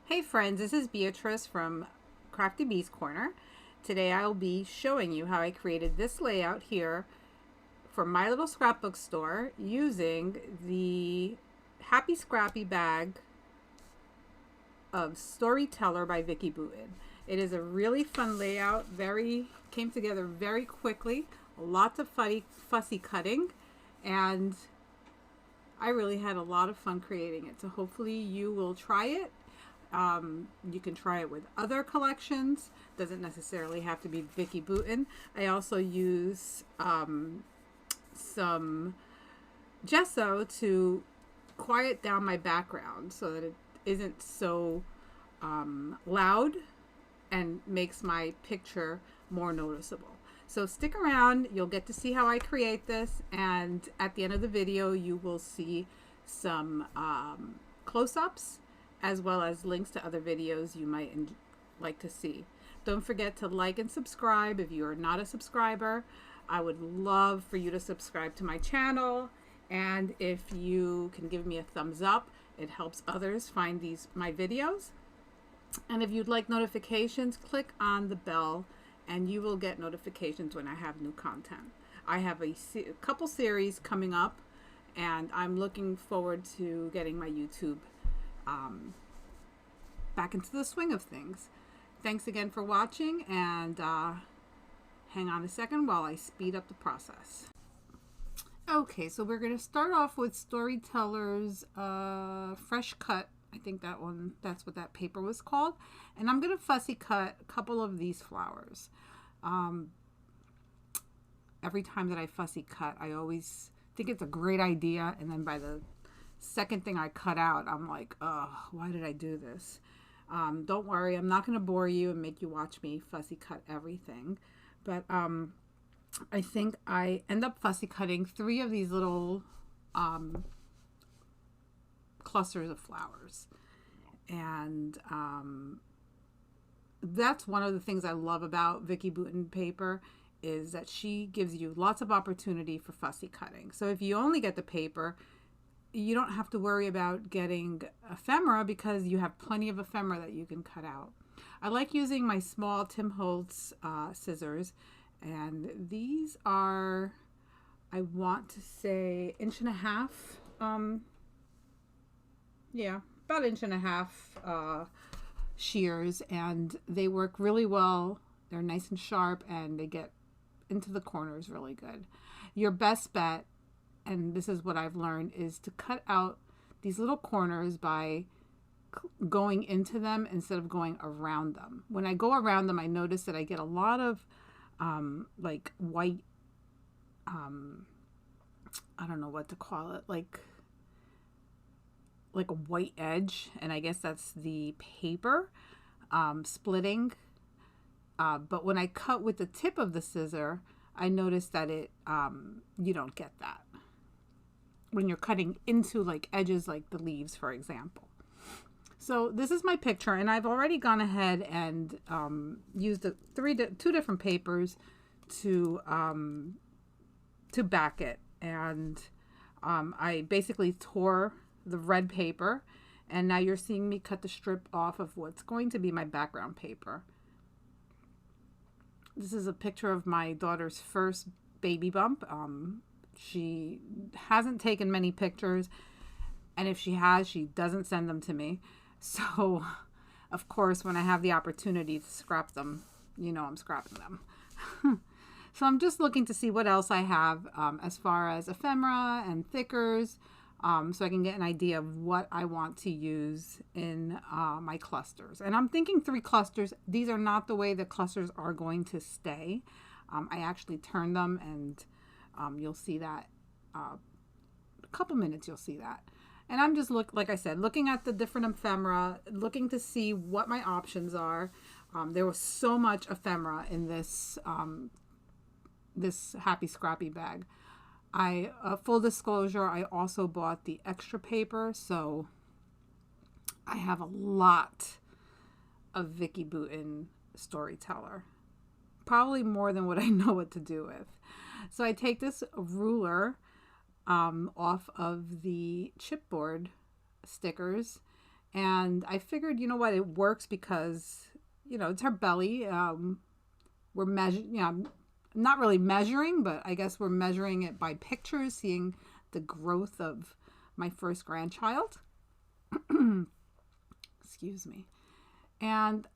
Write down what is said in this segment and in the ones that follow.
Hey friends, this is Beatrice from Crafty Bee's Corner. Today I'll be showing you how I created this layout here for my little scrapbook store using the Happy Scrappy bag of Storyteller by Vicki Boutin. It is a really fun layout, came together very quickly, lots of fussy cutting, and I really had a lot of fun creating it. So hopefully you will try it. You can try it with other collections. Doesn't necessarily have to be Vicki Boutin. I also use some gesso to quiet down my background so that it isn't so loud and makes my picture more noticeable. So stick around, you'll get to see how I create this, and at the end of the video you will see some close-ups as well as links to other videos you might like to see. Don't forget to like and subscribe if you are not a subscriber. I would love for you to subscribe to my channel, and if you can give me a thumbs up, it helps others find my videos. And if you'd like notifications, click on the bell and you will get notifications when I have new content. I have a couple series coming up, and I'm looking forward to getting my YouTube back into the swing of things. Thanks again for watching, and hang on a second while I speed up the process. Okay, so we're going to start off with Storyteller's Fresh Cut. I think that's what that paper was called. And I'm going to fussy cut a couple of these flowers. Every time that I fussy cut, I always think it's a great idea, and then by the second thing I cut out, I'm like, oh, why did I do this? Don't worry, I'm not going to bore you and make you watch me fussy cut everything. But I think I end up fussy cutting 3 of these little clusters of flowers. And that's one of the things I love about Vicki Boutin paper, is that she gives you lots of opportunity for fussy cutting. So if you only get the paper, you don't have to worry about getting ephemera because you have plenty of ephemera that you can cut out. I like using my small Tim Holtz scissors, and these are, I want to say, 1.5 yeah, about 1.5 shears, and they work really well. They're nice and sharp, and they get into the corners really good. Your best bet, and this is what I've learned, is to cut out these little corners by going into them instead of going around them. When I go around them, I notice that I get a lot of like white, I don't know what to call it, like a white edge, and I guess that's the paper splitting. But when I cut with the tip of the scissor, I notice that you don't get that when you're cutting into like edges like the leaves, for example. So this is my picture, and I've already gone ahead and used two different papers to back it, and I basically tore the red paper, and now you're seeing me cut the strip off of what's going to be my background paper. This is a picture of my daughter's first baby bump. She hasn't taken many pictures, and if she has, she doesn't send them to me. So, of course, when I have the opportunity to scrap them, you know I'm scrapping them. So I'm just looking to see what else I have as far as ephemera and thickers, so I can get an idea of what I want to use in my clusters. And I'm thinking 3 clusters. These are not the way the clusters are going to stay. I actually turned them, and you'll see that a couple minutes you'll see that. And I'm just like I said, looking at the different ephemera, looking to see what my options are. There was so much ephemera in this this Happy Scrappy bag. Full disclosure, I also bought the extra paper, so I have a lot of Vicki Boutin Storyteller. Probably more than what I know what to do with. So I take this ruler off of the chipboard stickers, And I figured, you know what, it works because, it's her belly. We're measuring, not really measuring, but I guess we're measuring it by pictures, seeing the growth of my first grandchild. Excuse me. And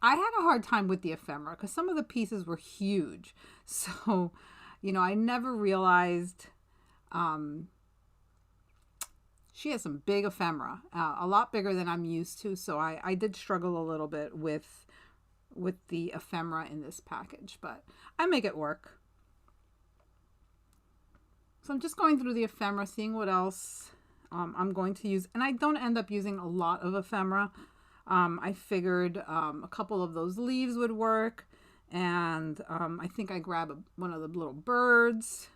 I had a hard time with the ephemera because some of the pieces were huge. So, I never realized she has some big ephemera, a lot bigger than I'm used to. So I did struggle a little bit with the ephemera in this package, but I make it work. So I'm just going through the ephemera, seeing what else I'm going to use. And I don't end up using a lot of ephemera. I figured a couple of those leaves would work. And I think I grab one of the little birds.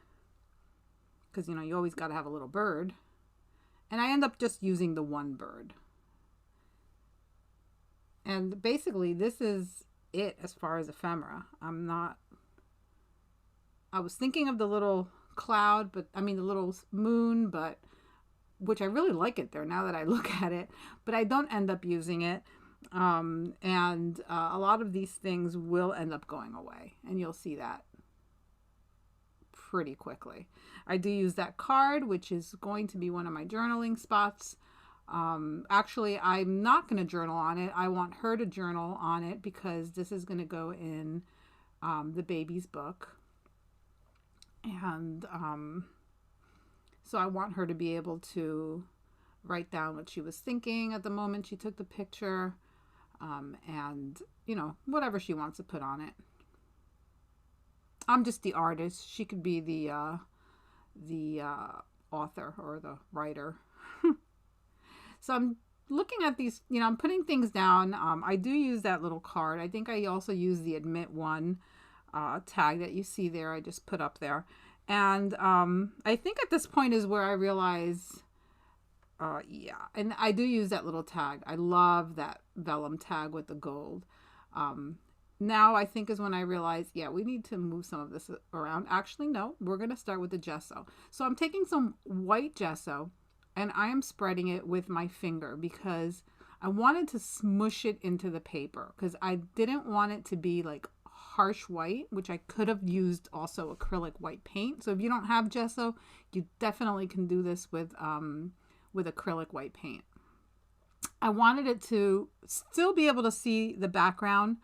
Because, you always got to have a little bird. And I end up just using the one bird. And basically, this is it as far as ephemera. I was thinking of the little cloud, the little moon, but which I really like it there now that I look at it, but I don't end up using it. And a lot of these things will end up going away, and you'll see that pretty quickly. I do use that card, which is going to be one of my journaling spots. Actually, I'm not going to journal on it. I want her to journal on it because this is going to go in the baby's book. And so I want her to be able to write down what she was thinking at the moment she took the picture, and, whatever she wants to put on it. I'm just the artist. She could be the author or the writer. So I'm looking at these, I'm putting things down. I do use that little card. I think I also use the admit one tag that you see there. I just put up there. And I think at this point is where I realize, and I do use that little tag. I love that vellum tag with the gold. Now I think is when I realize, we need to move some of this around. Actually, no, we're going to start with the gesso. So I'm taking some white gesso and I am spreading it with my finger because I wanted to smush it into the paper because I didn't want it to be like harsh white, which I could have used also acrylic white paint. So if you don't have gesso, you definitely can do this with acrylic white paint. I wanted it to still be able to see the background,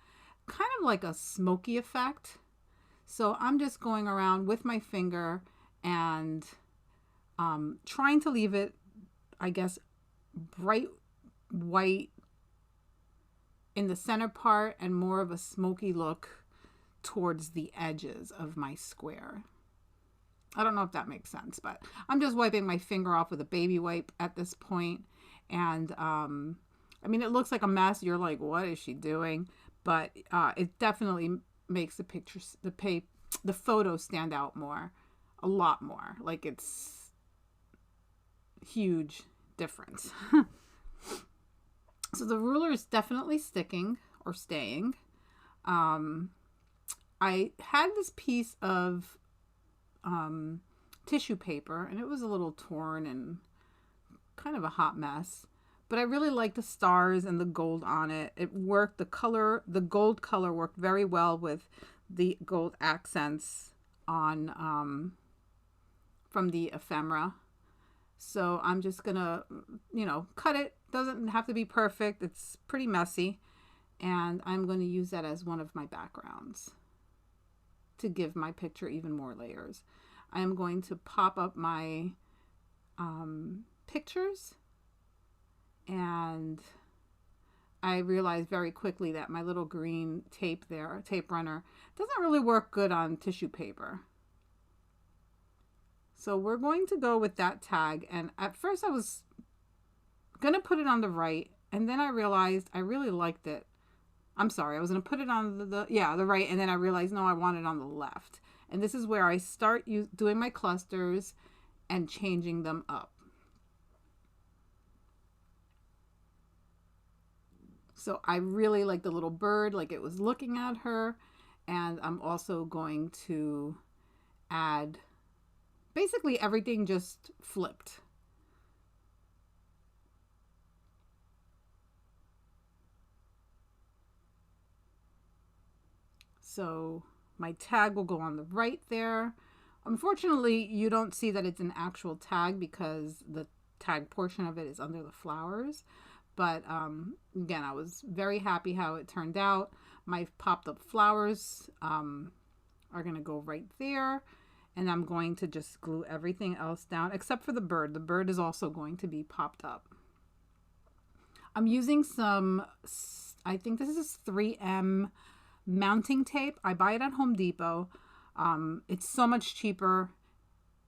kind of like a smoky effect. So I'm just going around with my finger and trying to leave it, I guess, bright white in the center part and more of a smoky look towards the edges of my square. I don't know if that makes sense, but I'm just wiping my finger off with a baby wipe at this point. And it looks like a mess. You're like, what is she doing? But it definitely makes the picture, the photo stand out more, a lot more. Like it's huge difference. So the ruler is definitely sticking or staying. I had this piece of tissue paper and it was a little torn and kind of a hot mess, but I really like the stars and the gold on it. It worked. The gold color worked very well with the gold accents on from the ephemera. So I'm just gonna, cut it. Doesn't have to be perfect. It's pretty messy. And I'm going to use that as one of my backgrounds to give my picture even more layers. I am going to pop up my pictures, and I realized very quickly that my little green tape there, tape runner, doesn't really work good on tissue paper. So we're going to go with that tag. And at first I was going to put it on the right, and then I realized I really liked it. I'm sorry, I was going to put it on the right, and then I realized, no, I want it on the left. And this is where I start doing my clusters and changing them up. So I really like the little bird, like it was looking at her. And I'm also going to add basically everything just flipped. So my tag will go on the right there. Unfortunately, you don't see that it's an actual tag because the tag portion of it is under the flowers. But again, I was very happy how it turned out. My popped up flowers are going to go right there. And I'm going to just glue everything else down except for the bird. The bird is also going to be popped up. I'm using some, I think this is 3M mounting tape. I buy it at Home Depot. It's so much cheaper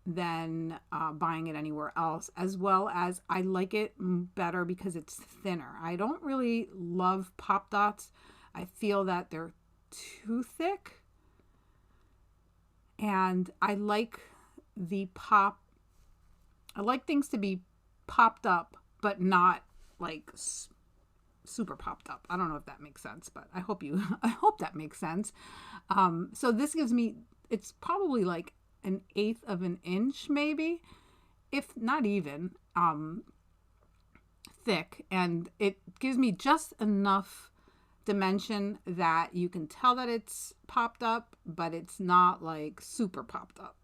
than buying it anywhere else, as well as I like it better because it's thinner. I don't really love pop dots. I feel that they're too thick. And I like I like things to be popped up, but not like super popped up. I don't know if that makes sense, but I hope that makes sense. So this gives me, it's probably like 1/8 of an inch, maybe, if not even, thick. And it gives me just enough dimension that you can tell that it's popped up, but it's not like super popped up.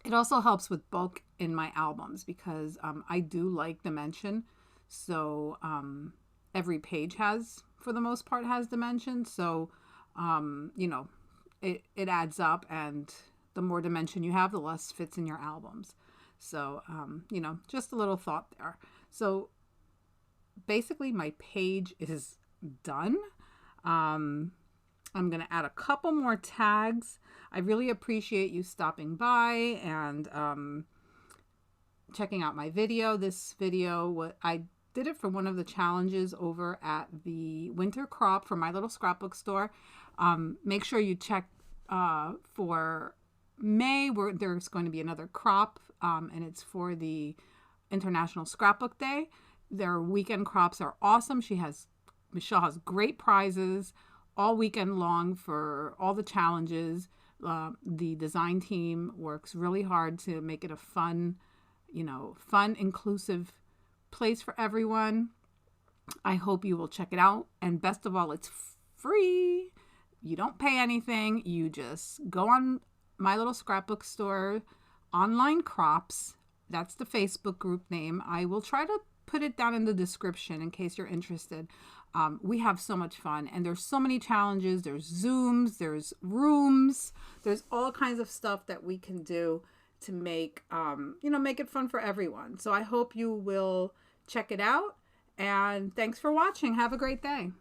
It also helps with bulk in my albums because I do like dimension. So every page has, for the most part, has dimension. So, you know, it adds up, and the more dimension you have, the less fits in your albums. So, you know, just a little thought there. So basically my page is done. I'm going to add a couple more tags. I really appreciate you stopping by and checking out my video. This video, I did it for one of the challenges over at the Winter Crop for my little scrapbook store. Make sure you check for May, where there's going to be another crop, and it's for the International Scrapbook Day. Their weekend crops are awesome. Michelle has great prizes all weekend long for all the challenges. The design team works really hard to make it a fun, inclusive place for everyone. I hope you will check it out. And best of all, it's free. You don't pay anything. You just go on my little scrapbook store, online crops. That's the Facebook group name. I will try to put it down in the description in case you're interested. We have so much fun, and there's so many challenges. There's Zooms, there's rooms, there's all kinds of stuff that we can do to make, make it fun for everyone. So I hope you will check it out, and thanks for watching. Have a great day.